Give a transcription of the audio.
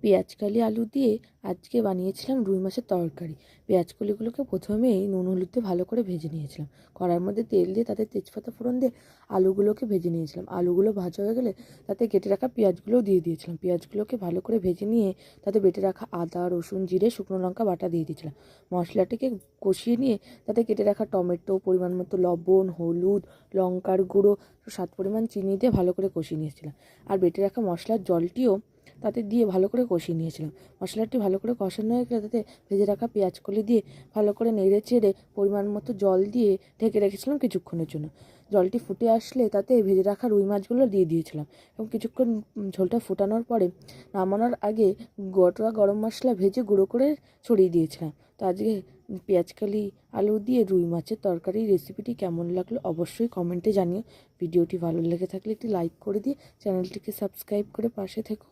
পেঁয়াজকালি আলু দিয়ে আজকে বানিয়েছিলাম রুই মাছের তরকারি। পেঁয়াজকলিগুলোকে প্রথমেই নুন হলুদ দিয়ে ভালো করে ভেজে নিয়েছিলাম। কড়াইয়ের মধ্যে তেল দিয়ে তাতে তেজপাতা ফোড়ন দিয়ে আলুগুলোকে ভেজে নিয়েছিলাম। আলুগুলো ভাজা হয়ে গেলে তাতে কেটে রাখা পেঁয়াজগুলোও দিয়ে দিয়েছিলাম। পেঁয়াজগুলোকে ভালো করে ভেজে নিয়ে তাতে বেটে রাখা আদা, রসুন, জিরে, শুকনো লঙ্কা বাটা দিয়ে দিয়েছিলাম। মশলাটিকে কষিয়ে নিয়ে তাতে কেটে রাখা টমেটো, পরিমাণ মতো লবণ, হলুদ, লঙ্কার গুঁড়ো, স্বাদ পরিমাণ চিনি দিয়ে ভালো করে কষিয়ে নিয়েছিলাম। আর বেটে রাখা মশলার জলটিও তাতে দিয়ে ভালো করে কষিয়ে নিয়েছিলাম। মশলাটি ভালো করে কষানো হয়ে গেলে তাতে ভেজে রাখা পেঁয়াজকলি দিয়ে ভালো করে নেড়ে চেড়ে পরিমাণ মতো জল দিয়ে ঢেকে রেখেছিলাম কিছুক্ষণের জন্য। জলটি ফুটে আসলে তাতে ভেজে রাখা রুই মাছগুলো দিয়ে দিয়েছিলাম এবং কিছুক্ষণ ঝোলটা ফোটানোর পরে নামানোর আগে গোটা গরম মশলা ভেজে গুঁড়ো করে ছড়িয়ে দিয়েছিলাম। তো আজকে পেঁয়াজকালি আলু দিয়ে রুই মাছের তরকারি রেসিপিটি কেমন লাগলো অবশ্যই কমেন্টে জানিও। ভিডিওটি ভালো লেগে থাকলে একটি লাইক করে দিয়ে চ্যানেলটিকে সাবস্ক্রাইব করে পাশে থেকো।